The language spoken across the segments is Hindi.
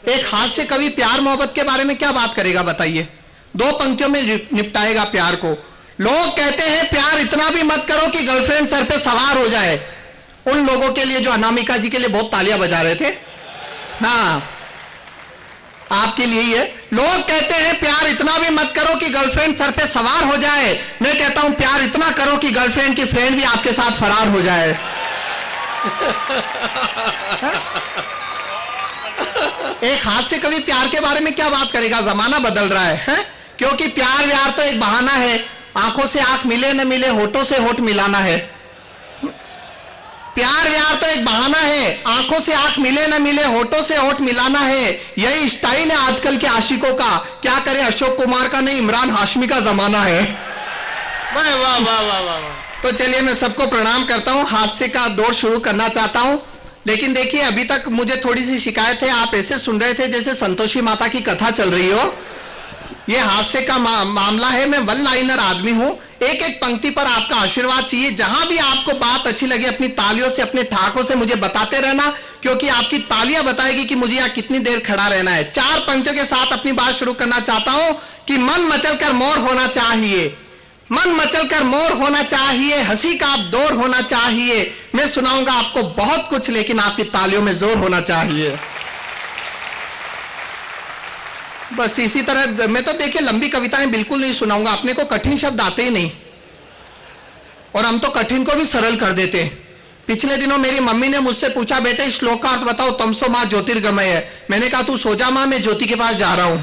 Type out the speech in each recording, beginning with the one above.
एक हास्य कवि प्यार मोहब्बत के बारे में क्या बात करेगा बताइए? 2 पंक्तियों में निपटाएगा प्यार को। लोग कहते हैं प्यार इतना भी मत करो कि गर्लफ्रेंड सर पे सवार हो जाए। उन लोगों के लिए जो अनामिका जी के लिए बहुत तालियां बजा रहे थे, हाँ आपके लिए ही है। लोग कहते हैं प्यार इतना भी मत करो कि गर्लफ्रेंड सर पे सवार हो जाए। मैं कहता हूं प्यार इतना करो कि गर्लफ्रेंड की फ्रेंड भी आपके साथ फरार हो जाए। एक हास्य कवि प्यार के बारे में क्या बात करेगा? जमाना बदल रहा है? क्योंकि प्यार व्यार तो एक बहाना है। आंखों से आंख मिले न मिले, होठों से होठ मिलाना है। प्यार व्यार तो एक बहाना है, आंखों से आंख मिले न मिले, होठों से होठ मिलाना है। यही स्टाइल है आजकल के आशिकों का। क्या करे, अशोक कुमार का नहीं, इमरान हाशमी का जमाना है। वाह वाह वाह वाह वाह। तो चलिए मैं सबको प्रणाम करता हूं। हास्य का दौर शुरू करना चाहता हूं, लेकिन देखिए अभी तक मुझे थोड़ी सी शिकायत है। आप ऐसे सुन रहे थे जैसे संतोषी माता की कथा चल रही हो। ये हास्य का मामला है। मैं वन लाइनर आदमी हूं। एक एक पंक्ति पर आपका आशीर्वाद चाहिए। जहां भी आपको बात अच्छी लगे अपनी तालियों से, अपने ठाकों से मुझे बताते रहना, क्योंकि आपकी तालियां बताएगी कि मुझे यहाँ कितनी देर खड़ा रहना है। 4 पंक्तियों के साथ अपनी बात शुरू करना चाहता हूं कि मन मचल कर मोर होना चाहिए, मन मचल कर मोर होना चाहिए, हंसी का आप दौर होना चाहिए। मैं सुनाऊंगा आपको बहुत कुछ, लेकिन आपकी तालियों में जोर होना चाहिए। बस इसी तरह मैं तो देखिए लंबी कविताएं बिल्कुल नहीं सुनाऊंगा। अपने को कठिन शब्द आते ही नहीं, और हम तो कठिन को भी सरल कर देते हैं। पिछले दिनों मेरी मम्मी ने मुझसे पूछा, बेटे इस श्लोक का अर्थ बताओ, तमसो मां ज्योतिर्गमय है। मैंने कहा तू सो जा मां, मैं ज्योति के पास जा रहा हूं।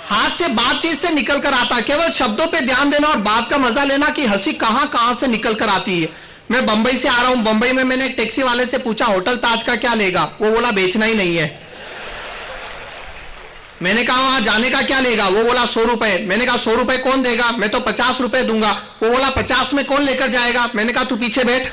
हाथ से बातचीत से निकल कर आता, केवल शब्दों पे ध्यान देना और बात का मजा लेना कि हंसी कहां कहां से निकल कर आती है। मैं बंबई से आ रहा हूं। बंबई में मैंने एक टैक्सी वाले से पूछा होटल ताज का क्या लेगा? वो बोला बेचना ही नहीं है। मैंने कहा वहां जाने का क्या लेगा? वो बोला 100 रुपए। मैंने कहा 100 रुपए कौन देगा? मैं तो 50 रुपए दूंगा। वो बोला 50 में कौन लेकर जाएगा? मैंने कहा तू पीछे बैठ।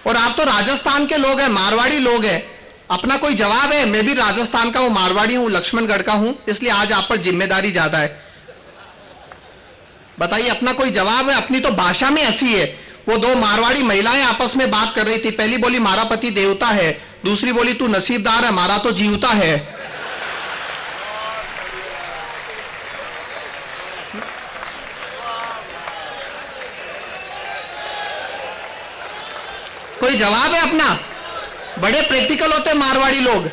और आप तो राजस्थान के लोग हैं, मारवाड़ी लोग हैं, अपना कोई जवाब है? मैं भी राजस्थान का हूं, मारवाड़ी हूं, लक्ष्मणगढ़ का हूं, इसलिए आज आप पर जिम्मेदारी ज्यादा है। बताइए अपना कोई जवाब है? अपनी तो भाषा में हंसी है। वो 2 मारवाड़ी महिलाएं आपस में बात कर रही थी। पहली बोली मारा पति देवता है, दूसरी बोली तू नसीबदार है, मारा तो जीवता है। कोई जवाब है अपना? बड़े प्रैक्टिकल होते मारवाड़ी लोग।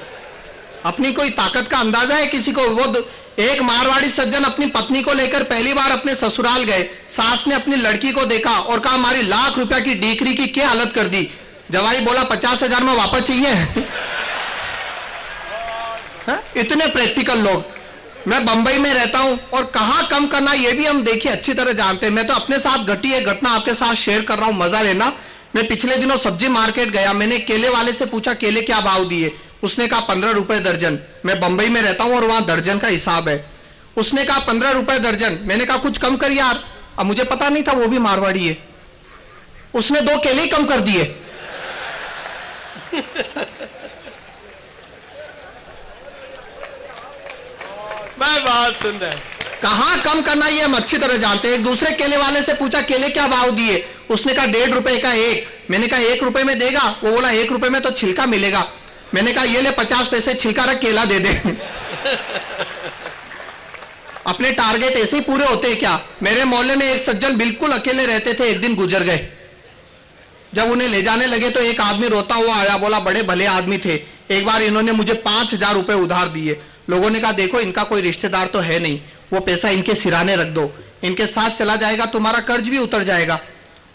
अपनी कोई ताकत का अंदाजा है किसी को? वो एक मारवाड़ी सज्जन अपनी पत्नी को लेकर पहली बार अपने ससुराल गए। सास ने अपनी लड़की को देखा और कहा हमारी लाख रुपया की डीकरी की क्या हालत कर दी। जवाई बोला 50,000 में वापस चाहिए। इतने प्रैक्टिकल लोग। मैं बंबई में रहता हूं और कहां कम करना ये भी हम देखिए अच्छी तरह जानते हैं। मैं तो अपने साथ घटी है घटना आपके साथ शेयर कर रहा हूं, मजा लेना। मैं पिछले दिनों सब्जी मार्केट गया। मैंने केले वाले से पूछा केले क्या भाव दिए? उसने कहा 15 रुपए दर्जन। मैं बंबई में रहता हूं और वहां दर्जन का हिसाब है। उसने कहा 15 रुपए दर्जन। मैंने कहा कुछ कम कर यार। अब मुझे पता नहीं था वो भी मारवाड़ी है। उसने 2 केले ही कम कर दिए। बहुत सुंदर। कहां कम करना ये हम अच्छी तरह जानते हैं। एक दूसरे केले वाले से पूछा केले क्या भाव दिए? उसने कहा 1.5 रुपए का एक। मैंने कहा 1 रुपए में देगा? वो बोला 1 रुपए में तो छिलका मिलेगा। मैंने कहा ये ले 50 पैसे छिलका रख, केला दे दे। अपने टारगेट ऐसे ही पूरे होते हैं क्या? मेरे मोहल्ले में एक सज्जन बिल्कुल अकेले रहते थे, एक दिन गुजर गए। जब उन्हें ले जाने लगे तो एक आदमी रोता हुआ आया, बोला बड़े भले आदमी थे, एक बार इन्होंने मुझे 5,000 रुपए उधार दिए। लोगों ने कहा देखो इनका कोई रिश्तेदार तो है नहीं, वो पैसा इनके सिराने रख दो, इनके साथ चला जाएगा तुम्हारा कर्ज भी उतर जाएगा।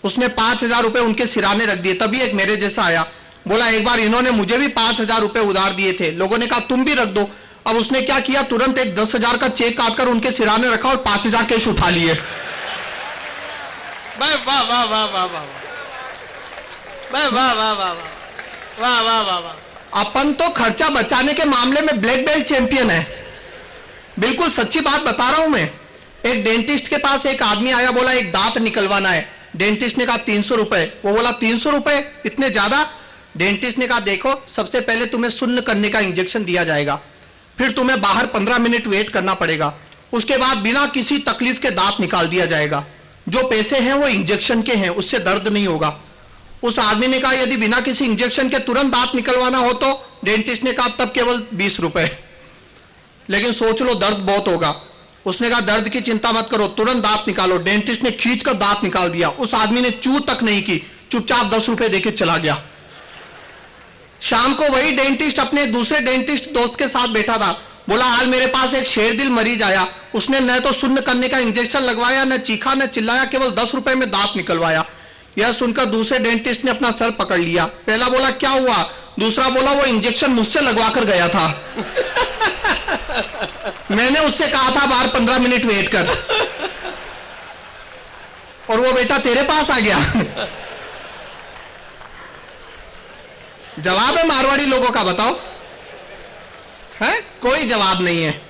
उसने 5,000 रुपए उनके सिराने रख दिए। तभी एक मेरे जैसा आया, बोला एक बार इन्होंने मुझे भी 5,000 रुपए उधार दिए थे। लोगों ने कहा तुम भी रख दो। अब उसने क्या किया, तुरंत एक 10,000 का चेक काटकर उनके सिराने रखा और 5,000 कैश उठा लिए। वाह वाह वाह वाह वाह वाह वाह वाह वाह वाह वाह वाह वाह वाह। अपन तो खर्चा बचाने के मामले में ब्लैक बेल्ट चैंपियन है। बिल्कुल सच्ची बात बता रहा हूं मैं। एक डेंटिस्ट के पास एक आदमी आया, बोला एक दांत निकलवाना है। डेंटिस्ट ने कहा 300 रुपए। वो बोला 300 रुपए इतने ज्यादा? डेंटिस्ट ने कहा देखो सबसे पहले तुम्हें शून्य करने का इंजेक्शन दिया जाएगा, फिर तुम्हें बाहर 15 मिनट वेट करना पड़ेगा, उसके बाद बिना किसी तकलीफ के दांत निकाल दिया जाएगा। जो पैसे हैं वो इंजेक्शन के हैं, उससे दर्द नहीं होगा। उस आदमी ने कहा यदि बिना किसी इंजेक्शन के तुरंत दांत निकलवाना हो तो? डेंटिस्ट ने कहा तब केवल 20 रुपए। लेकिन सोच लो दर्द बहुत होगा। उसने कहा दर्द की चिंता मत करो, तुरंत दांत निकालो। डेंटिस्ट ने खींचकर दांत निकाल दिया। उस आदमी ने चू तक नहीं की, चुपचाप 10 रुपए देके चला गया। शाम को वही डेंटिस्ट अपने दूसरे डेंटिस्ट दोस्त के साथ बैठा था। बोला आज मेरे पास एक शेरदिल मरीज आया, उसने न तो शून्य करने का इंजेक्शन लगवाया, न चीखा, न चिल्लाया, केवल 10 रुपए में दांत निकलवाया। यह सुनकर दूसरे डेंटिस्ट ने अपना सर पकड़ लिया। पहला बोला क्या हुआ? दूसरा बोला वो इंजेक्शन मुझसे लगवा कर गया था। मैंने उससे कहा था बाहर 15 मिनट वेट कर, और वो बेटा तेरे पास आ गया। जवाब है मारवाड़ी लोगों का, बताओ है? कोई जवाब नहीं है।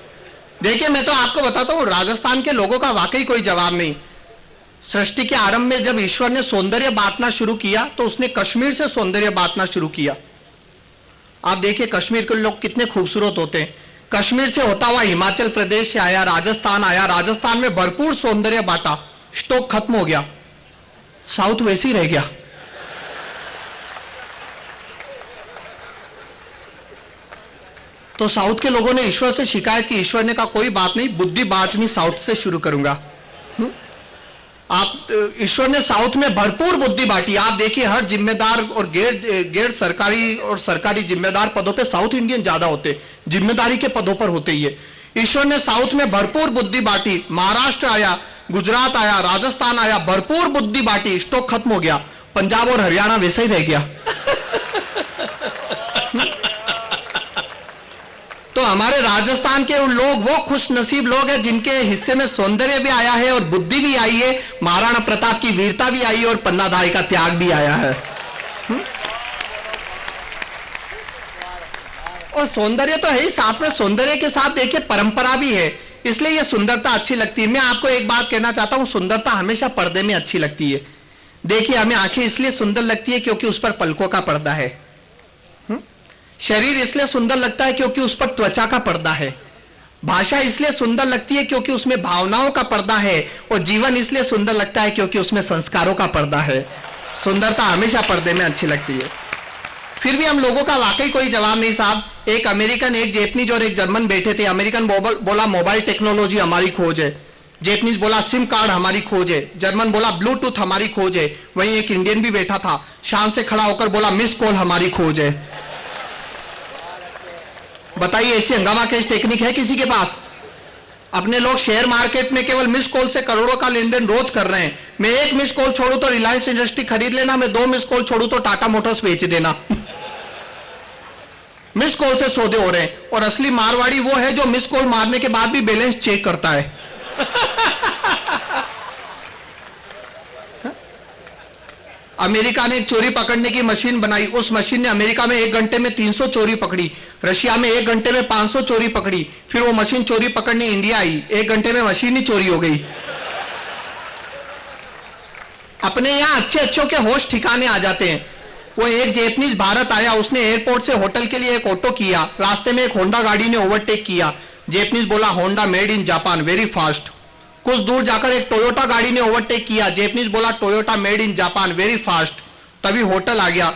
देखिए मैं तो आपको बताता हूं, राजस्थान के लोगों का वाकई कोई जवाब नहीं। सृष्टि के आरंभ में जब ईश्वर ने सौंदर्य बांटना शुरू किया तो उसने कश्मीर से सौंदर्य बांटना शुरू किया। आप देखिए कश्मीर के लोग कितने खूबसूरत होते हैं। कश्मीर से होता हुआ हिमाचल प्रदेश से आया, राजस्थान आया, राजस्थान में भरपूर सौंदर्य बांटा, स्टॉक खत्म हो गया, साउथ वैसे ही रह गया। तो साउथ के लोगों ने ईश्वर से शिकायत की। ईश्वर ने कहा कोई बात नहीं, बुद्धि बांटनी साउथ से शुरू करूंगा। आप ईश्वर ने साउथ में भरपूर बुद्धि बांटी। आप देखिए हर जिम्मेदार और गैर सरकारी और सरकारी जिम्मेदार पदों पे साउथ इंडियन ज्यादा होते, जिम्मेदारी के पदों पर होते ही है। ईश्वर ने साउथ में भरपूर बुद्धि बांटी। महाराष्ट्र आया, गुजरात आया, राजस्थान आया, भरपूर बुद्धि बांटी, स्टॉक खत्म हो गया। पंजाब और हरियाणा वैसे ही रह गया। तो हमारे राजस्थान के लोग वो खुश नसीब लोग हैं जिनके हिस्से में सौंदर्य भी आया है और बुद्धि भी आई है, महाराणा प्रताप की वीरता भी आई है और पन्नाधाय का त्याग भी आया है। और सौंदर्य तो है ही, साथ में सौंदर्य के साथ देखिए परंपरा भी है, इसलिए ये सुंदरता अच्छी लगती है। मैं आपको एक बात कहना चाहता हूं, सुंदरता हमेशा पर्दे में अच्छी लगती है। देखिए हमें आंखें इसलिए सुंदर लगती है क्योंकि उस पर पलकों का पर्दा है। शरीर इसलिए सुंदर लगता है क्योंकि उस पर त्वचा का पर्दा है। भाषा इसलिए सुंदर लगती है क्योंकि उसमें भावनाओं का पर्दा है। और जीवन इसलिए सुंदर लगता है क्योंकि उसमें संस्कारों का पर्दा है। सुंदरता हमेशा पर्दे में अच्छी लगती है। फिर भी हम लोगों का वाकई कोई जवाब नहीं साहब। एक अमेरिकन, एक जैपनीज और एक जर्मन बैठे थे। अमेरिकन बोला मोबाइल टेक्नोलॉजी हमारी खोज है, जैपनीज बोला सिम कार्ड हमारी खोज है, जर्मन बोला ब्लूटूथ हमारी खोज है। वहीं एक इंडियन भी बैठा था, शान से खड़ा होकर बोला मिस कॉल हमारी खोज है। बताइए ऐसी हंगामा कैश टेक्निक है किसी के पास? अपने लोग शेयर मार्केट में केवल मिस कॉल से करोड़ों का लेन देन रोज कर रहे हैं। मैं एक मिस कॉल छोड़ू तो रिलायंस इंडस्ट्री खरीद लेना, मैं 2 मिस कॉल छोड़ू तो टाटा मोटर्स बेच देना। मिस कॉल से सौदे हो रहे हैं। और असली मारवाड़ी वो है जो मिस कॉल मारने के बाद भी बैलेंस चेक करता है। अमेरिका ने एक चोरी पकड़ने की मशीन बनाई। उस मशीन ने अमेरिका में 1 घंटे में 300 चोरी पकड़ी। रशिया में 1 घंटे में 500 चोरी पकड़ी। फिर वो मशीन चोरी पकड़ने इंडिया आई, 1 घंटे में मशीन ही चोरी हो गई। अपने यहां अच्छे अच्छों के होश ठिकाने आ जाते हैं। वो एक जैपनीज भारत आया, उसने एयरपोर्ट से होटल के लिए एक ऑटो किया। रास्ते में एक होंडा गाड़ी ने ओवरटेक किया। जैपनीज बोला Honda made in Japan, very fast. कुछ दूर जाकर एक टोयोटा गाड़ी ने ओवरटेक किया। जैपनीज बोला Toyota made in Japan, very fast. तभी होटल आ गया।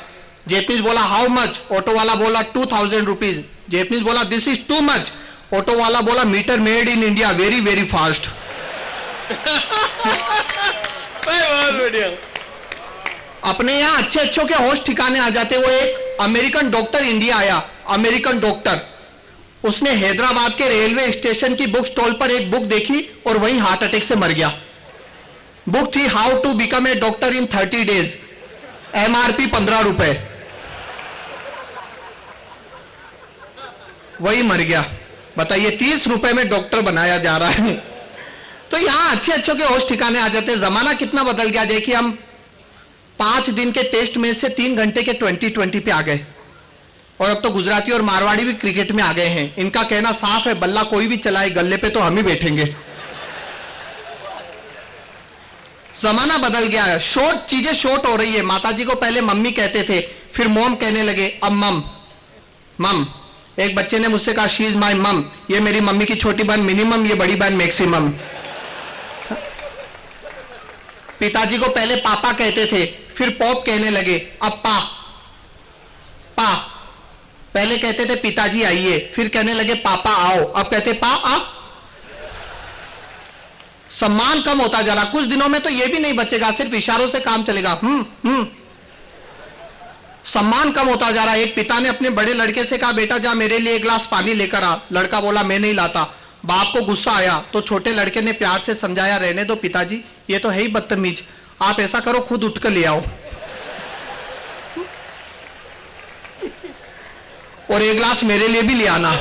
जैपनीज बोला हाउ मच? ऑटो वाला बोला 2000 रुपीज। जैपनीज बोला this is too much. Auto वाला बोला meter made in India, very very fast. बहुत बढ़िया। अपने यहां अच्छे अच्छों के होश ठिकाने आ जाते। वो एक अमेरिकन डॉक्टर इंडिया आया, अमेरिकन डॉक्टर। उसने हैदराबाद के रेलवे स्टेशन की बुक स्टॉल पर एक बुक देखी और वहीं हार्ट अटैक से मर गया। बुक थी how to become a doctor in 30 days, MRP 15 रुपए। वही मर गया। बताइए 30 रुपए में डॉक्टर बनाया जा रहा है। तो यहां अच्छे अच्छों के होश ठिकाने आ जाते। जमाना कितना बदल गया। देखिए हम 5 दिन के टेस्ट मैच से 3 घंटे के 2020 पे आ गए। और अब तो गुजराती और मारवाड़ी भी क्रिकेट में आ गए हैं। इनका कहना साफ है, बल्ला कोई भी चलाए, गल्ले पे तो हम ही बैठेंगे। जमाना बदल गया है, शॉर्ट चीजें शॉर्ट हो रही है। माताजी को पहले मम्मी कहते थे, फिर मॉम कहने लगे, अब मम मम। एक बच्चे ने मुझसे कहा शी इज माई मम, ये मेरी मम्मी की छोटी बहन मिनिमम, ये बड़ी बहन मैक्सिमम। पिताजी को पहले पापा कहते थे, फिर पॉप कहने लगे, अब पा पा। पहले कहते थे पिताजी आइए, फिर कहने लगे पापा आओ, अब कहते पा आ। सम्मान कम होता जा रहा। कुछ दिनों में तो यह भी नहीं बचेगा, सिर्फ इशारों से काम चलेगा। सम्मान कम होता जा रहा है। एक पिता ने अपने बड़े लड़के से कहा, बेटा जा मेरे लिए एक गिलास पानी लेकर आ। लड़का बोला मैं नहीं लाता। बाप को गुस्सा आया तो छोटे लड़के ने प्यार से समझाया, रहने दो पिताजी, ये तो है ही बदतमीज, आप ऐसा करो खुद उठकर ले आओ और एक गिलास मेरे लिए भी ले आना।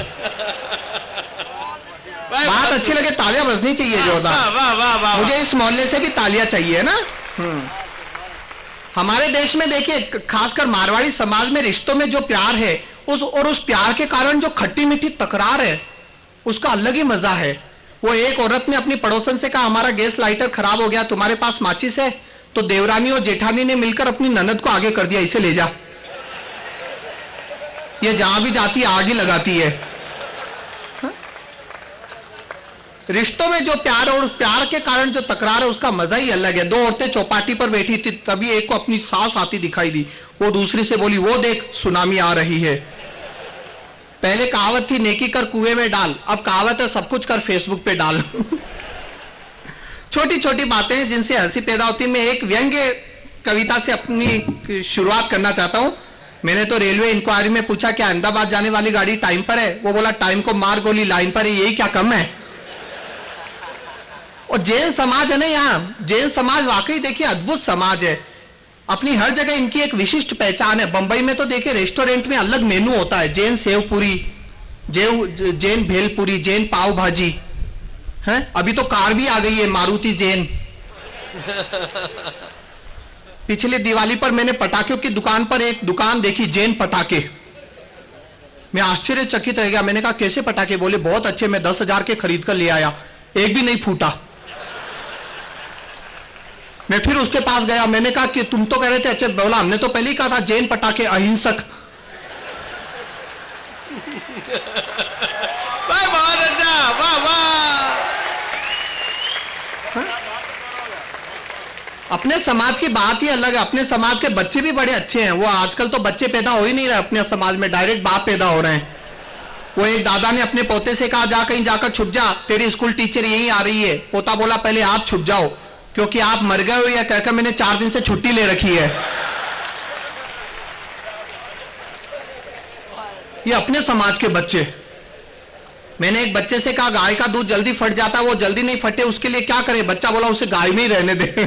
बात अच्छी लगे तालियां बजनी चाहिए जोरदार। मुझे इस मोहल्ले से भी तालियां चाहिए ना। हमारे देश में देखिए, खासकर मारवाड़ी समाज में रिश्तों में जो प्यार है, उस प्यार के कारण जो खट्टी मीठी तकरार है, उसका अलग ही मजा है। वो एक औरत ने अपनी पड़ोसन से कहा, हमारा गैस लाइटर खराब हो गया, तुम्हारे पास माचिस है? तो देवरानी और जेठानी ने मिलकर अपनी ननद को आगे कर दिया, इसे ले जा, ये जहां भी जाती है आग ही लगाती है। रिश्तों में जो प्यार और प्यार के कारण जो तकरार है, उसका मजा ही अलग है। दो औरतें चौपाटी पर बैठी थी, तभी एक को अपनी सास आती दिखाई दी। वो दूसरी से बोली, वो देख सुनामी आ रही है। पहले कहावत थी नेकी कर कुएं में डाल, अब कहावत है सब कुछ कर फेसबुक पे डाल। छोटी छोटी बातें हैं जिनसे हंसी पैदा होती है। मैं एक व्यंग्य कविता से अपनी शुरुआत करना चाहता हूं। मैंने तो रेलवे इंक्वायरी में पूछा, क्या अहमदाबाद जाने वाली गाड़ी टाइम पर है? वो बोला, टाइम को मार गोली लाइन पर है, यही क्या कम है? और जैन समाज है ना, यहाँ जैन समाज वाकई देखिए अद्भुत समाज है। अपनी हर जगह इनकी एक विशिष्ट पहचान है। बंबई में तो देखिए रेस्टोरेंट में अलग मेनू होता है, जैन सेव पूरी, जैन भेलपुरी, जैन पाव भाजी है। अभी तो कार भी आ गई है मारुति जैन। पिछले दिवाली पर मैंने पटाखों की दुकान पर एक दुकान देखी, जैन पटाखे। मैं आश्चर्यचकित रह गया। मैंने कहा कैसे पटाखे? बोले बहुत अच्छे, मैं 10,000 के खरीद कर ले आया, एक भी नहीं फूटा। मैं फिर उसके पास गया, मैंने कहा कि तुम तो कह रहे थे अच्छे। बोला हमने तो पहले ही कहा था जैन पटाखे अहिंसक। बहुत अच्छा, वाह वाह। अपने समाज की बात ही अलग है। अपने समाज के बच्चे भी बड़े अच्छे हैं। वो आजकल तो बच्चे पैदा हो ही नहीं रहे अपने समाज में, डायरेक्ट बाप पैदा हो रहे हैं। वो एक दादा ने अपने पोते से कहा, जा कहीं जाकर छुप जा, तेरी स्कूल टीचर यहीं आ रही है। पोता बोला, पहले आप छुप जाओ, क्योंकि आप मर गए हो या कहकर मैंने 4 दिन से छुट्टी ले रखी है। ये अपने समाज के बच्चे। मैंने एक बच्चे से कहा, गाय का दूध जल्दी फट जाता है, वो जल्दी नहीं फटे, उसके लिए क्या करे? बच्चा बोला, उसे गाय में ही रहने दे।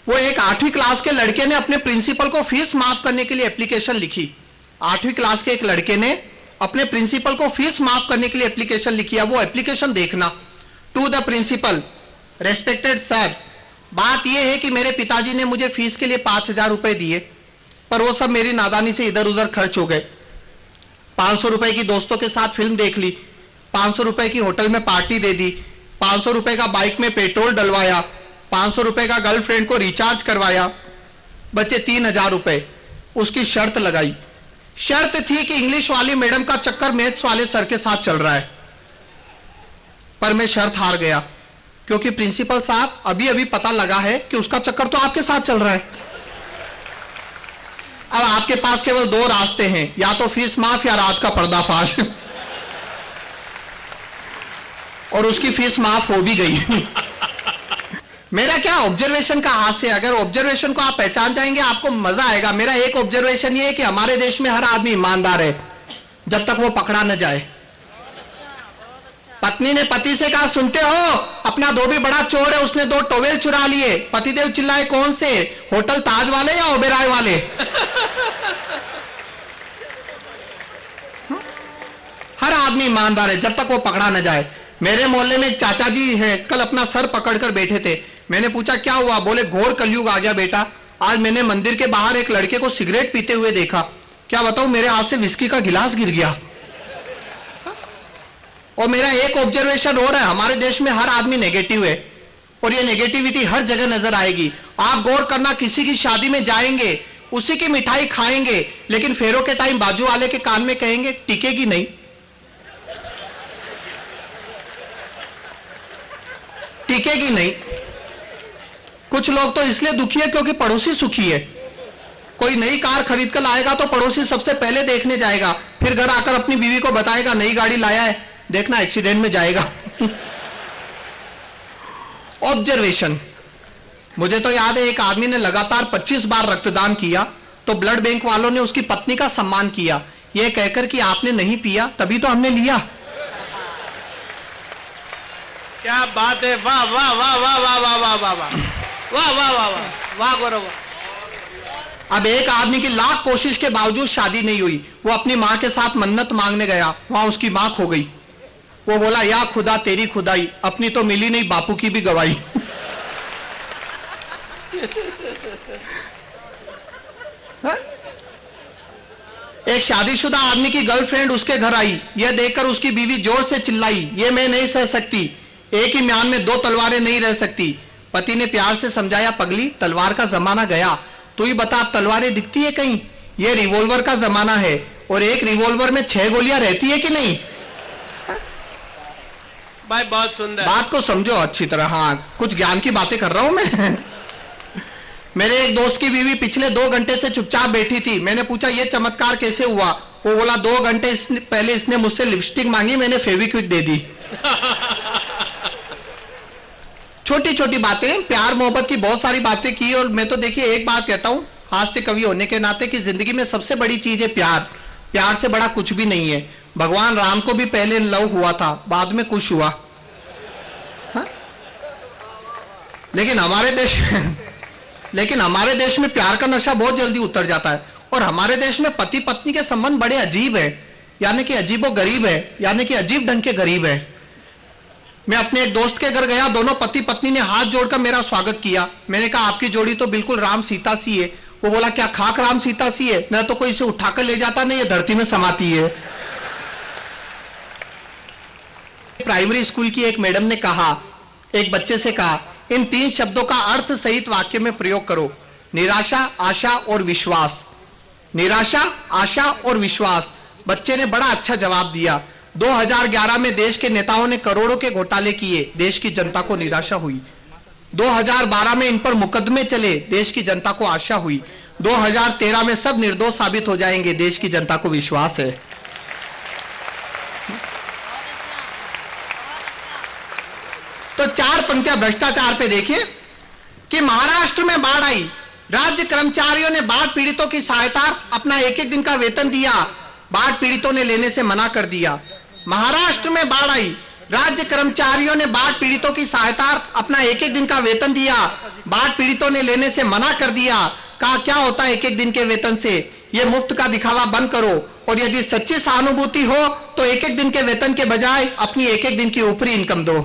वो एक 8वीं क्लास के लड़के ने अपने प्रिंसिपल को फीस माफ करने के लिए एप्लीकेशन लिखी। 8वीं क्लास के एक लड़के ने अपने प्रिंसिपल को फीस माफ करने के लिए एप्लीकेशन लिखी है। वो एप्लीकेशन देखना। To the principal, respected sir, बात यह है कि मेरे पिताजी ने मुझे फीस के लिए 5,000 रुपए दिए, पर वो सब मेरी नादानी से इधर उधर खर्च हो गए। 500 रुपए की दोस्तों के साथ फिल्म देख ली, 500 रुपए की होटल में पार्टी दे दी, 500 रुपए का बाइक में पेट्रोल डलवाया, 500 रुपए का गर्लफ्रेंड को रिचार्ज करवाया, बचे 3,000 रुपए। उसकी शर्त लगाई। शर्त थी कि इंग्लिश वाली मैडम का चक्कर मैथ्स वाले सर के साथ चल रहा है। पर मैं शर्त हार गया, क्योंकि प्रिंसिपल साहब अभी अभी पता लगा है कि उसका चक्कर तो आपके साथ चल रहा है। अब आपके पास केवल 2 रास्ते हैं, या तो फीस माफ या राज का पर्दाफाश। और उसकी फीस माफ हो भी गई। मेरा क्या ऑब्जर्वेशन का हास्य है। अगर ऑब्जर्वेशन को आप पहचान जाएंगे आपको मजा आएगा। मेरा एक ऑब्जर्वेशन ये है कि हमारे देश में हर आदमी ईमानदार है जब तक वो पकड़ा न जाए। पत्नी ने पति से कहा, सुनते हो, अपना धोबी बड़ा चोर है, उसने 2 टॉवेल चुरा लिए। पतिदेव चिल्लाए, कौन से? होटल ताज वाले या ओबेराय वाले? हर आदमी ईमानदार है जब तक वो पकड़ा न जाए। मेरे मोहल्ले में एक चाचा जी हैं, कल अपना सर पकड़कर बैठे थे। मैंने पूछा क्या हुआ? बोले घोर कलयुग आ गया बेटा। आज मैंने मंदिर के बाहर एक लड़के को सिगरेट पीते हुए देखा। क्या बताऊं, मेरे हाथ से विस्की का गिलास गिर गया। और मेरा एक ऑब्जर्वेशन हो रहा है, हमारे देश में हर आदमी नेगेटिव है और ये नेगेटिविटी हर जगह नजर आएगी। आप गौर करना, किसी की शादी में जाएंगे, उसी की मिठाई खाएंगे, लेकिन फेरों के टाइम बाजू वाले के कान में कहेंगे टिकेगी नहीं, टिकेगी नहीं। कुछ लोग तो इसलिए दुखी है क्योंकि पड़ोसी सुखी है। कोई नई कार खरीद कर लाएगा तो पड़ोसी सबसे पहले देखने जाएगा, फिर घर आकर अपनी बीवी को बताएगा नई गाड़ी लाया है, देखना एक्सीडेंट में जाएगा। ऑब्जर्वेशन, मुझे तो याद है एक आदमी ने लगातार 25 बार रक्तदान किया तो ब्लड बैंक वालों ने उसकी पत्नी का सम्मान किया, यह कहकर कि आपने नहीं पिया तभी तो हमने लिया। क्या बात है, वाह वाह वाह वाह वाह वाह वाह वाह वाह वाह वाह वाह वाह वाह गौरव। अब एक आदमी की लाख कोशिश के बावजूद शादी नहीं हुई, वो अपनी मां के साथ मन्नत मांगने गया, वहां उसकी मां खो गई। वो बोला या खुदा तेरी खुदाई, अपनी तो मिली नहीं बापू की भी गवाही। एक शादीशुदा आदमी की गर्लफ्रेंड उसके घर आई, यह देखकर उसकी बीवी जोर से चिल्लाई, ये मैं नहीं सह सकती, एक ही म्यान में दो तलवारें नहीं रह सकती। पति ने प्यार से समझाया, पगली तलवार का जमाना गया, तू ही बता अब तलवारें दिखती है कहीं, ये रिवॉल्वर का जमाना है और एक रिवॉल्वर में 6 गोलियां रहती है कि नहीं। भाई बहुत सुंदर, बात को समझो अच्छी तरह। हाँ, कुछ ज्ञान की बातें कर रहा हूं मैं। मेरे एक दोस्त की बीवी पिछले 2 घंटे से चुपचाप बैठी थी, मैंने पूछा ये चमत्कार कैसे हुआ, वो बोला 2 घंटे पहले इसने मुझसे लिपस्टिक मांगी, मैंने फेविक्विक दे दी। छोटी छोटी बातें, प्यार मोहब्बत की बहुत सारी बातें की। और मैं तो देखिए एक बात कहता हूं हास्य कवि होने के नाते कि जिंदगी में सबसे बड़ी चीज है प्यार, प्यार से बड़ा कुछ भी नहीं है। भगवान राम को भी पहले लव हुआ था, बाद में कुछ हुआ। हा? लेकिन हमारे देश में प्यार का नशा बहुत जल्दी उतर जाता है। और हमारे देश में पति पत्नी के संबंध बड़े अजीब है, यानी कि अजीबो गरीब है, यानी कि अजीब ढंग के गरीब है। मैं अपने एक दोस्त के घर गया, दोनों पति पत्नी ने हाथ जोड़कर मेरा स्वागत किया। मैंने कहा आपकी जोड़ी तो बिल्कुल राम सीता सी है। वो बोला क्या खाक राम सीता सी है, न तो कोई इसे उठाकर ले जाता नहीं, ये धरती में समाती है। प्राइमरी स्कूल की एक मैडम ने कहा, एक बच्चे से कहा, इन 3 शब्दों का अर्थ सहित वाक्य में प्रयोग करो, निराशा, आशा और विश्वास। निराशा, आशा और विश्वास। बच्चे ने बड़ा अच्छा जवाब दिया। 2011 में देश के नेताओं ने करोड़ों के घोटाले किए, देश की जनता को निराशा हुई। 2012 में इन पर मुकदमे चले, देश की जनता को आशा हुई। 2013 में सब निर्दोष साबित हो जाएंगे, देश की जनता को विश्वास है। तो 4 पंक्तियां भ्रष्टाचार पे देखिए कि महाराष्ट्र में बाढ़ आई, राज्य कर्मचारियों ने बाढ़ पीड़ितों की सहायता अपना 1-1 दिन का वेतन दिया, बाढ़ पीड़ितों ने लेने से मना कर दिया। महाराष्ट्र में बाढ़ आई, राज्य कर्मचारियों ने बाढ़ पीड़ितों की सहायता अपना 1-1 दिन का वेतन दिया, बाढ़ पीड़ितों ने लेने से मना कर दिया। कहा क्या होता है 1-1 दिन के वेतन से, ये मुफ्त का दिखावा बंद करो, और यदि सच्ची सहानुभूति हो तो 1-1 दिन के वेतन के बजाय अपनी 1-1 दिन की ऊपरी इनकम दो।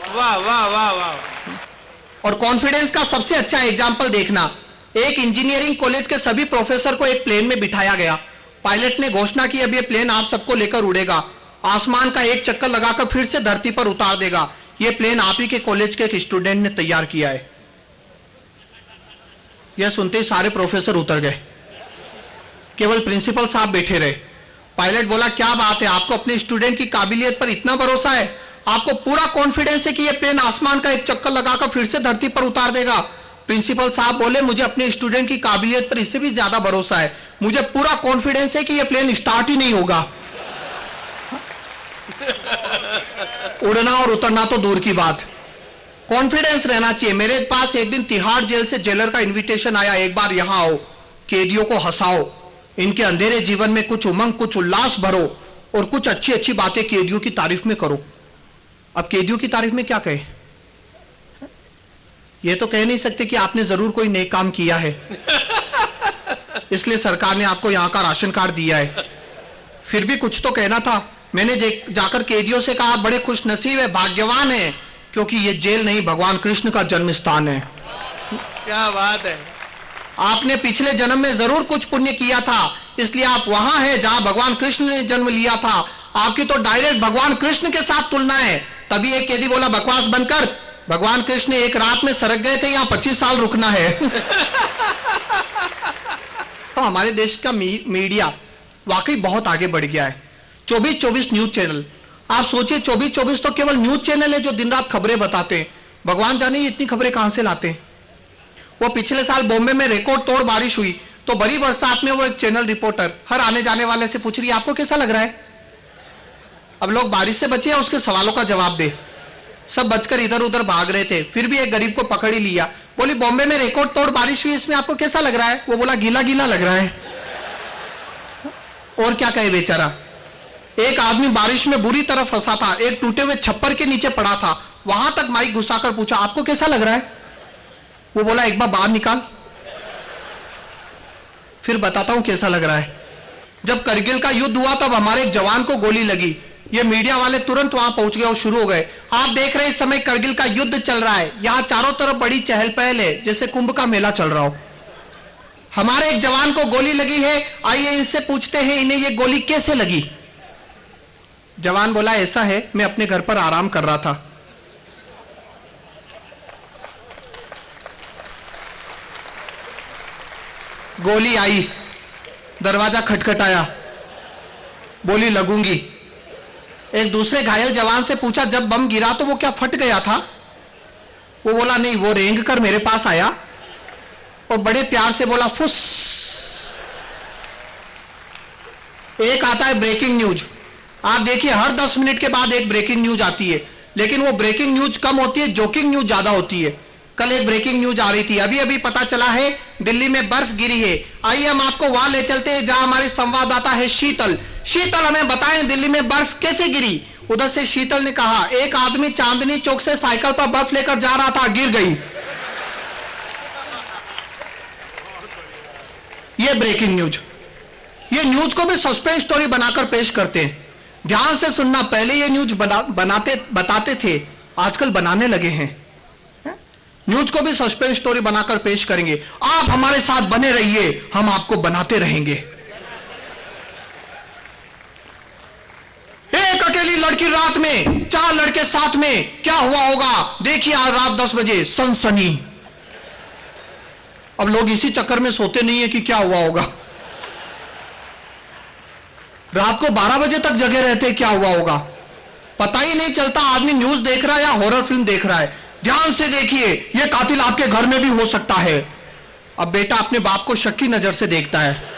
वाह वाह वाह वाह। और कॉन्फिडेंस का सबसे अच्छा एग्जाम्पल देखना, एक इंजीनियरिंग कॉलेज के सभी प्रोफेसर को एक प्लेन में बिठाया गया। पायलट ने घोषणा की अब ये प्लेन आप सबको लेकर उड़ेगा, आसमान का एक चक्कर लगाकर फिर से धरती पर उतार देगा। ये प्लेन आप ही के कॉलेज के एक स्टूडेंट ने तैयार किया है। यह सुनते ही सारे प्रोफेसर उतर गए, केवल प्रिंसिपल साहब बैठे रहे। पायलट बोला क्या बात है, आपको अपने स्टूडेंट की काबिलियत पर इतना भरोसा है, आपको पूरा कॉन्फिडेंस है कि यह प्लेन आसमान का एक चक्कर लगाकर फिर से धरती पर उतार देगा। प्रिंसिपल साहब बोले मुझे अपने स्टूडेंट की काबिलियत पर इससे भी ज्यादा भरोसा है, मुझे पूरा कॉन्फिडेंस है कि यह प्लेन स्टार्ट ही नहीं होगा। उड़ना और उतरना तो दूर की बात, कॉन्फिडेंस रहना चाहिए। मेरे पास एक दिन तिहाड़ जेल से जेलर का इनविटेशन आया, एक बार यहां आओ, कैदियों को हंसाओ, इनके अंधेरे जीवन में कुछ उमंग कुछ उल्लास भरो और कुछ अच्छी अच्छी बातें कैदियों की तारीफ में करो। अब कैदियों की तारीफ में क्या कहे, ये तो कह नहीं सकते कि आपने जरूर कोई नेक काम किया है, इसलिए सरकार ने आपको यहां का राशन कार्ड दिया है। फिर भी कुछ तो कहना था। मैंने जाकर कैदियों से कहा बड़े खुश नसीब है, भाग्यवान है, क्योंकि ये जेल नहीं भगवान कृष्ण का जन्म स्थान है। क्या बात है, आपने पिछले जन्म में जरूर कुछ पुण्य किया था, इसलिए आप वहां हैं जहां भगवान कृष्ण ने जन्म लिया था। आपकी तो डायरेक्ट भगवान कृष्ण के साथ तुलना है। तभी एक कैदी बोला बकवास बंद कर, भगवान कृष्ण एक रात में सरक गए थे, यहां 25 साल रुकना है। तो हमारे देश का मीडिया वाकई बहुत आगे बढ़ गया है। 24-24 न्यूज चैनल, आप सोचिए 24-24 तो केवल न्यूज चैनल है जो दिन रात खबरें बताते हैं। भगवान जाने ये इतनी खबरें कहां से लाते हैं। वो पिछले साल बॉम्बे में रिकॉर्ड तोड़ बारिश हुई, तो बड़ी बरसात में वो एक चैनल रिपोर्टर हर आने जाने वाले से पूछ रही है आपको कैसा लग रहा है। अब लोग बारिश से बचे, उसके सवालों का जवाब दे। सब बचकर इधर उधर भाग रहे थे, फिर भी एक गरीब को पकड़ ही लिया। बोली बॉम्बे में रिकॉर्ड तोड़ बारिश हुई, इसमें आपको कैसा लग रहा है? वो बोला गीला गीला लग रहा है। और क्या कहे बेचारा। एक आदमी बारिश में बुरी तरह फंसा था, एक टूटे हुए छप्पर के नीचे पड़ा था, वहां तक माइक घुसाकर पूछा आपको कैसा लग रहा है? वो बोला एक बार बाहर निकाल, फिर बताता हूं कैसा लग रहा है। जब करगिल का युद्ध हुआ तब हमारे एक जवान को गोली लगी, ये मीडिया वाले तुरंत वहां पहुंच गए और शुरू हो गए। आप देख रहे हैं इस समय करगिल का युद्ध चल रहा है, यहां चारों तरफ बड़ी चहल पहल है, जैसे कुंभ का मेला चल रहा हो। हमारे एक जवान को गोली लगी है, आइए इनसे पूछते हैं इन्हें ये गोली कैसे लगी। जवान बोला ऐसा है, मैं अपने घर पर आराम कर रहा था, गोली आई, दरवाजा खटखटाया, बोली लगूंगी। एक दूसरे घायल जवान से पूछा जब बम गिरा तो वो क्या फट गया था? वो बोला नहीं, वो रेंग कर मेरे पास आया और बड़े प्यार से बोला फुस। एक आता है ब्रेकिंग न्यूज, आप देखिए हर 10 मिनट के बाद एक ब्रेकिंग न्यूज आती है, लेकिन वो ब्रेकिंग न्यूज कम होती है, जोकिंग न्यूज ज्यादा होती है। कल एक ब्रेकिंग न्यूज आ रही थी, अभी अभी पता चला है दिल्ली में बर्फ गिरी है। आइए हम आपको वहां ले चलते हैं जहां हमारे संवाददाता है शीतल। शीतल हमें बताएं दिल्ली में बर्फ कैसे गिरी। उधर से शीतल ने कहा एक आदमी चांदनी चौक से साइकिल पर बर्फ लेकर जा रहा था, गिर गई। ये ब्रेकिंग न्यूज, ये न्यूज को भी सस्पेंस स्टोरी बनाकर पेश करते हैं। ध्यान से सुनना, पहले ये न्यूज बताते थे, आजकल बनाने लगे हैं। न्यूज को भी सस्पेंस स्टोरी बनाकर पेश करेंगे। आप हमारे साथ बने रहिए, हम आपको बनाते रहेंगे। एक अकेली लड़की रात में 4 लड़के साथ में, क्या हुआ होगा देखिए आज रात 10 बजे सनसनी। अब लोग इसी चक्कर में सोते नहीं है कि क्या हुआ होगा, रात को 12 बजे तक जगे रहते हैं क्या हुआ होगा, पता ही नहीं चलता आदमी न्यूज देख रहा है या हॉरर फिल्म देख रहा है। ध्यान से देखिए, यह कातिल आपके घर में भी हो सकता है। अब बेटा अपने बाप को शक की नजर से देखता है।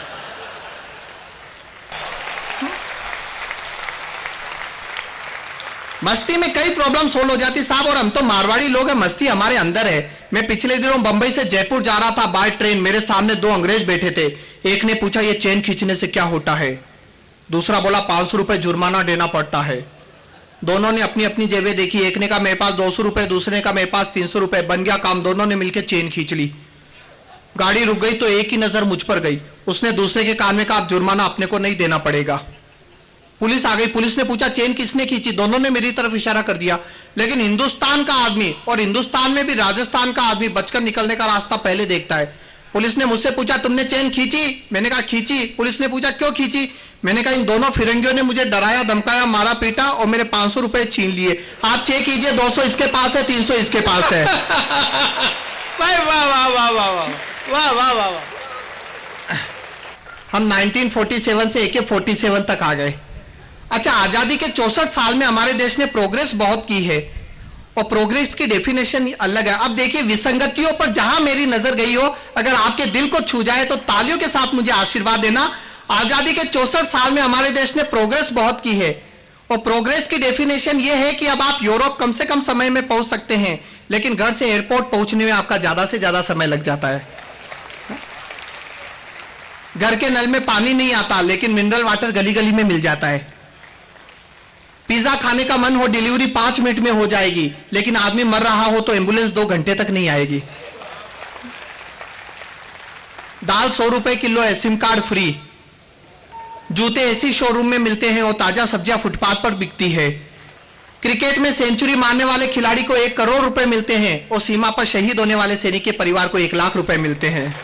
मस्ती में कई प्रॉब्लम सोल्व हो जाती साहब, और हम तो मारवाड़ी लोग हैं, मस्ती हमारे अंदर है। मैं पिछले दिनों बंबई से जयपुर जा रहा था बाय ट्रेन, मेरे सामने 2 अंग्रेज बैठे थे। एक ने पूछा ये चेन खींचने से क्या होता है, दूसरा बोला 500 रुपए जुर्माना देना पड़ता है। दोनों ने अपनी अपनी जेबें देखी, एक ने कहा मेरे पास 200 रुपए, दूसरे ने कहा मेरे पास 300 रुपए। बन गया काम, दोनों ने मिलकर चेन खींच ली। गाड़ी रुक गई तो एक ही नजर मुझ पर गई, उसने दूसरे के कान में कहा आप जुर्माना अपने को नहीं देना पड़ेगा। पुलिस आ गई, पुलिस ने पूछा चेन किसने खींची, दोनों ने मेरी तरफ इशारा कर दिया। लेकिन हिंदुस्तान का आदमी, और हिंदुस्तान में भी राजस्थान का आदमी, बचकर निकलने का रास्ता पहले देखता है। पुलिस ने मुझसे पूछा तुमने चेन खींची, मैंने कहा खींची। पुलिस ने पूछा क्यों खींची, मैंने कहा इन दोनों फिरंगियों ने मुझे डराया धमकाया, मारा पीटा और मेरे 500 रुपए छीन लिए। आप चेक कीजिए, 200 इसके पास है, 300 इसके पास है। वाह वाह वाह वाह वाह वाह वाह वाह वाह। हम 1947 से AK-47 तक आ गए। अच्छा, आजादी के 64 साल में हमारे देश ने प्रोग्रेस बहुत की है, और प्रोग्रेस की डेफिनेशन अलग है। अब देखिए विसंगतियों पर जहां मेरी नजर गई हो, अगर आपके दिल को छू जाए तो तालियों के साथ मुझे आशीर्वाद देना। आजादी के 64 साल में हमारे देश ने प्रोग्रेस बहुत की है, और प्रोग्रेस की डेफिनेशन यह है कि अब आप यूरोप कम से कम समय में पहुंच सकते हैं, लेकिन घर से एयरपोर्ट पहुंचने में आपका ज्यादा से ज्यादा समय लग जाता है। घर के नल में पानी नहीं आता, लेकिन मिनरल वाटर गली गली में मिल जाता है। पिज्जा खाने का मन हो, डिलीवरी 5 मिनट में हो जाएगी, लेकिन आदमी मर रहा हो तो एम्बुलेंस 2 घंटे तक नहीं आएगी। दाल 100 रुपए किलो है, सिम कार्ड फ्री। जूते ऐसी शोरूम में मिलते हैं और ताजा सब्जियां फुटपाथ पर बिकती है। क्रिकेट में सेंचुरी मारने वाले खिलाड़ी को 1 करोड़ रुपए मिलते हैं, और सीमा पर शहीद होने वाले सैनिक के परिवार को 1 लाख रुपए मिलते हैं।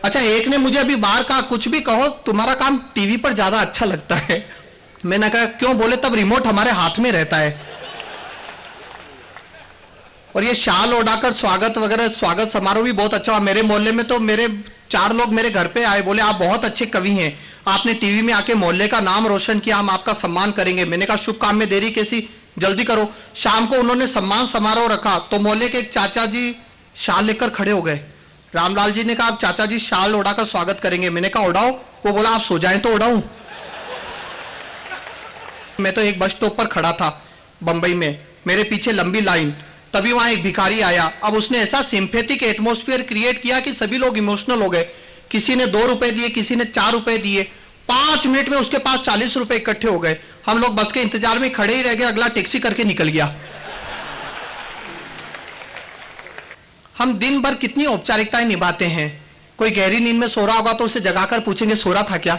अच्छा, एक ने मुझे अभी बाहर कहा कुछ भी कहो तुम्हारा काम टीवी पर ज्यादा अच्छा लगता है। मैंने कहा क्यों, बोले तब रिमोट हमारे हाथ में रहता है। और ये शाल ओढ़ाकर स्वागत वगैरह, स्वागत समारोह भी बहुत अच्छा हुआ। मेरे मोहल्ले में तो मेरे 4 लोग मेरे घर पे आए, बोले आप बहुत अच्छे कवि हैं। आपने टीवी में आके मोहल्ले का नाम रोशन किया, हम आपका सम्मान करेंगे। मैंने कहा शुभ काम में देरी कैसी, जल्दी करो। शाम को उन्होंने सम्मान समारोह रखा तो मोहल्ले के एक चाचा जी शाल लेकर खड़े हो गए। रामलाल जी ने कहा आप चाचा जी शाल ओढ़ाकर स्वागत करेंगे। मैंने कहा ओढ़ाओ। वो बोला आप सो जाएं तो ओढ़ाऊं। मैं तो एक बस स्टॉप पर खड़ा था बंबई में, मेरे पीछे लंबी लाइन, तभी वहां एक भिखारी आया। अब उसने ऐसा सिंपैथिक एटमॉस्फेयर क्रिएट किया कि सभी लोग इमोशनल हो गए। किसी ने 2 रुपए दिए, किसी ने 4 रुपए दिए। 5 मिनट में उसके पास 40 रुपए इकट्ठे हो गए। हम लोग बस के इंतजार में खड़े ही रह गए, अगला टैक्सी करके निकल गया। हम दिन भर कितनी औपचारिकताएं निभाते हैं। कोई गहरी नींद में सो रहा होगा तो उसे जगाकर पूछेंगे सो रहा था क्या।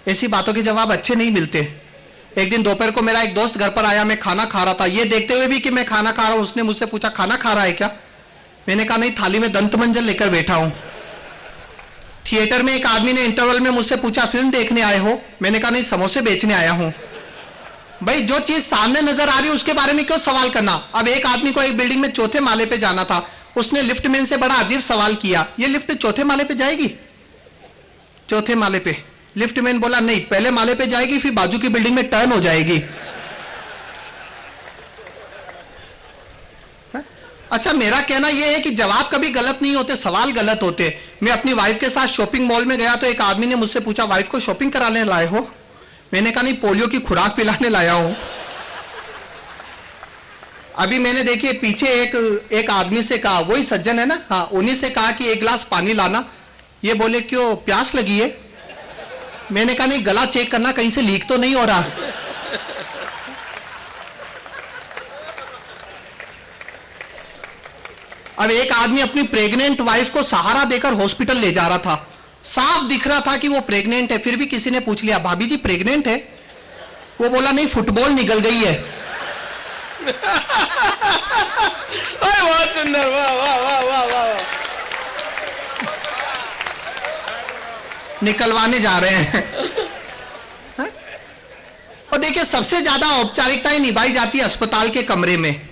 ऐसी बातों के जवाब अच्छे नहीं मिलते। एक दिन दोपहर को मेरा एक दोस्त घर पर आया, मैं खाना खा रहा था। ये देखते हुए भी कि मैं खाना खा रहा हूं, उसने मुझसे पूछा खाना खा रहा है क्या। मैंने कहा नहीं, थाली में दंत मंजन लेकर बैठा हूं। थिएटर में एक आदमी ने इंटरवल में मुझसे पूछा फिल्म देखने आए हो। मैंने कहा नहीं, समोसे बेचने आया हूं। भाई जो चीज सामने नजर आ रही है उसके बारे में क्यों सवाल करना। अब एक आदमी को एक बिल्डिंग में 4थे माले पे जाना था, उसने लिफ्टमैन से बड़ा अजीब सवाल किया, ये लिफ्ट 4थे माले पे जाएगी। 4थे माले पे लिफ्टमैन बोला नहीं, पहले माले पे जाएगी फिर बाजू की बिल्डिंग में टर्न हो जाएगी। अच्छा, मेरा कहना यह है कि जवाब कभी गलत नहीं होते, सवाल गलत होते। मैं अपनी वाइफ के साथ शॉपिंग मॉल में गया तो एक आदमी ने मुझसे पूछा वाइफ को शॉपिंग कराने लाए हो। मैंने कहा नहीं, पोलियो की खुराक पिलाने लाया हूं। अभी मैंने देखिए पीछे एक आदमी से कहा, वही सज्जन है ना, हाँ, उन्हीं से कहा कि 1 गिलास पानी लाना। ये बोले क्यों, प्यास लगी है। मैंने कहा नहीं, गला चेक करना कहीं से लीक तो नहीं हो रहा। अब एक आदमी अपनी प्रेग्नेंट वाइफ को सहारा देकर हॉस्पिटल ले जा रहा था। साफ दिख रहा था कि वो प्रेग्नेंट है, फिर भी किसी ने पूछ लिया भाभी जी प्रेग्नेंट है। वो बोला नहीं, फुटबॉल निकल गई है। बहुत सुंदर, वाह वाह वाह वाह वाह। निकलवाने जा रहे हैं। और देखिए सबसे ज्यादा औपचारिकताएं निभाई जाती है अस्पताल के कमरे में।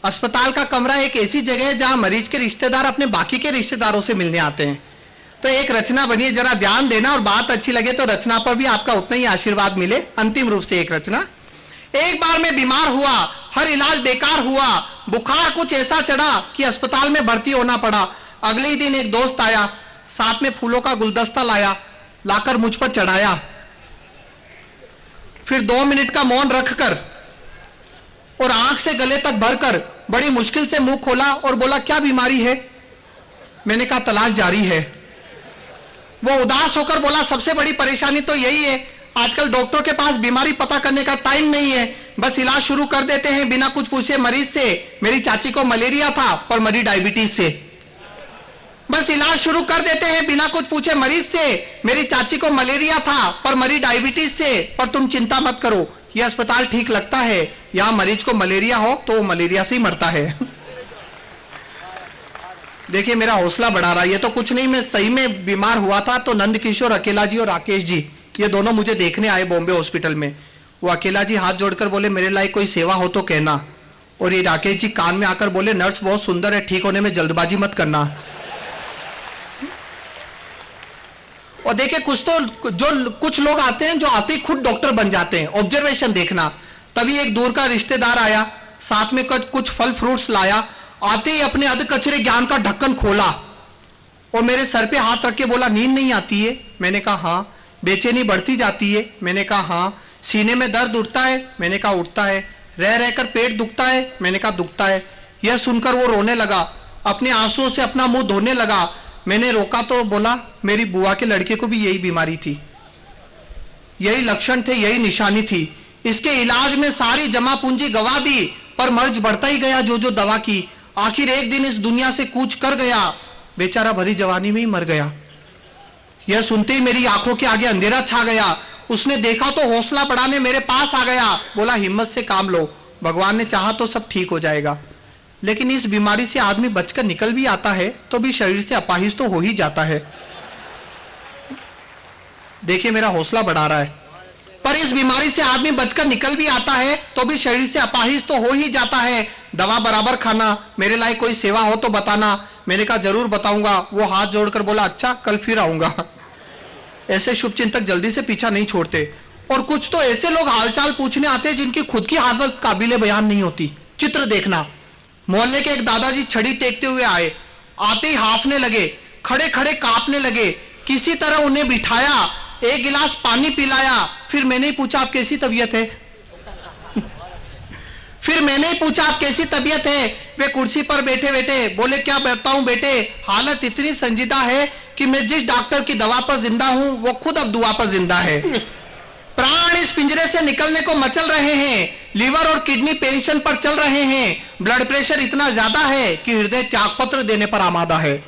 अस्पताल का कमरा एक ऐसी जगह है जहां मरीज के रिश्तेदार अपने बाकी के रिश्तेदारों से मिलने आते हैं। तो एक रचना बनिए, जरा ध्यान देना, और बात अच्छी लगे तो रचना पर भी आपका उतना ही आशीर्वाद मिले। अंतिम रूप से एक रचना। एक बार मैं बीमार हुआ, हर इलाज बेकार हुआ, बुखार कुछ ऐसा चढ़ा कि अस्पताल में भर्ती होना पड़ा। अगले ही दिन एक दोस्त आया, साथ में फूलों का गुलदस्ता लाया, लाकर मुझ पर चढ़ाया। फिर 2 मिनट का मौन रखकर और आंख से गले तक भरकर बड़ी मुश्किल से मुंह खोला और बोला क्या बीमारी है। मैंने कहा तलाश जारी है। वो उदास होकर बोला सबसे बड़ी परेशानी तो यही है, आजकल डॉक्टर के पास बीमारी पता करने का टाइम नहीं है, बस इलाज शुरू कर देते हैं बिना कुछ पूछे मरीज से। मेरी चाची को मलेरिया था पर मरी डायबिटीज से। बस इलाज शुरू कर देते हैं बिना कुछ पूछे मरीज से। मेरी चाची को मलेरिया था पर मरी डायबिटीज से। पर तुम चिंता मत करो, यह अस्पताल ठीक लगता है, यहां मरीज को मलेरिया हो तो वो मलेरिया से ही मरता है। देखिए मेरा हौसला बढ़ा रहा है। ये तो कुछ नहीं, मैं सही में बीमार हुआ था तो नंद किशोर, अकेला जी और राकेश जी, ये दोनों मुझे देखने आए बॉम्बे हॉस्पिटल में। वो अकेला जी हाथ जोड़कर बोले मेरे लायक कोई सेवा हो तो कहना। और ये राकेश जी कान में आकर बोले नर्स बहुत सुंदर है, ठीक होने में जल्दबाजी मत करना। और देखिए कुछ लोग आते हैं जो आते ही खुद डॉक्टर बन जाते हैं। ऑब्जर्वेशन देखना। तभी एक दूर का रिश्तेदार आया, साथ में कुछ फल फ्रूट्स लाया। आते ही अपने अध कचरे ज्ञान का ढक्कन खोला और मेरे सर पे हाथ रख के बोला नींद नहीं आती है। मैंने कहा हाँ। बेचैनी बढ़ती जाती है। मैंने कहा हाँ। सीने में दर्द उठता है। मैंने कहा उठता है। रह रहकर पेट दुखता है। मैंने कहा दुखता है। यह सुनकर वो रोने लगा, अपने आंसुओं से अपना मुंह धोने लगा। मैंने रोका तो बोला मेरी बुआ के लड़के को भी यही बीमारी थी, यही लक्षण थे, यही निशानी थी। इसके इलाज में सारी जमा पूंजी गवा दी पर मर्ज बढ़ता ही गया जो जो दवा की। आखिर एक दिन इस दुनिया से कूच कर गया, बेचारा भरी जवानी में ही मर गया। यह सुनते ही मेरी आंखों के आगे अंधेरा छा गया। उसने देखा तो हौसला बढ़ाने मेरे पास आ गया, बोला हिम्मत से काम लो, भगवान ने चाहा तो सब ठीक हो जाएगा। लेकिन इस बीमारी से आदमी बचकर निकल भी आता है तो भी शरीर से अपाहिज तो हो ही जाता है। देखिए मेरा हौसला बढ़ा रहा है। पर इस बीमारी से आदमी बचकर निकल भी आता है तो भी शरीर से अपाहिज तो हो ही जाता है। दवा बराबर खाना, मेरे लायक कोई सेवा हो तो बताना। मैंने कहा जरूर बताऊंगा। वो हाथ जोड़कर बोला अच्छा कल फिर आऊंगा। ऐसे शुभचिंतक जल्दी से पीछा नहीं छोड़ते। और कुछ तो ऐसे लोग हालचाल पूछने आते हैं जिनकी खुद की हालत काबिले बयान नहीं होती। चित्र देखना, मोहल्ले के एक दादाजी छड़ी टेकते हुए आए, आते ही हाफने लगे, खड़े खड़े कांपने लगे। किसी तरह उन्हें बिठाया, एक गिलास पानी पिलाया, फिर मैंने ही पूछा आप कैसी तबीयत है। फिर मैंने ही पूछा आप कैसी तबीयत है। वे कुर्सी पर बैठे बैठे बोले क्या बताऊं बेटे, हालत इतनी संजीदा है कि मैं जिस डॉक्टर की दवा पर जिंदा हूं वो खुद अब दुआ पर जिंदा है। प्राण इस पिंजरे से निकलने को मचल रहे हैं, लीवर और किडनी पेंशन पर चल रहे हैं, ब्लड प्रेशर इतना ज्यादा है कि हृदय त्यागपत्र देने पर आमादा है।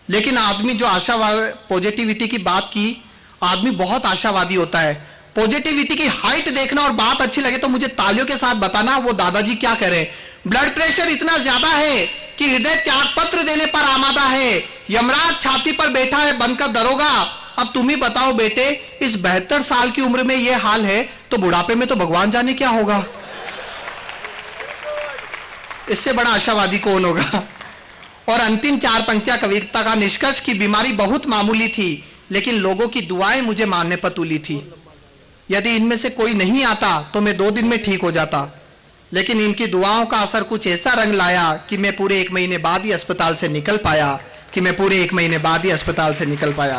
लेकिन आदमी जो आशावाद पॉजिटिविटी की बात की, आदमी बहुत आशावादी होता है। पॉजिटिविटी की हाइट देखना और बात अच्छी लगे तो मुझे तालियों के साथ बताना वो दादाजी क्या कह रहे हैं। ब्लड प्रेशर इतना ज्यादा है कि हृदय त्यागपत्र देने पर आमादा है, यमराज छाती पर बैठा है बनकर दरोगा। अब तुम ही बताओ बेटे, इस 72 साल की उम्र में यह हाल है तो बुढ़ापे में तो भगवान जाने क्या होगा। इससे बड़ा आशावादी कौन होगा। और अंतिम 4 पंक्तियां कविता का निष्कर्ष की बीमारी बहुत मामूली थी लेकिन लोगों की दुआएं मुझे मारने पर तुली थी। यदि इनमें से कोई नहीं आता तो मैं 2 दिन में ठीक हो जाता, लेकिन इनकी दुआओं का असर कुछ ऐसा रंग लाया कि मैं पूरे 1 महीने बाद ही अस्पताल से निकल पाया।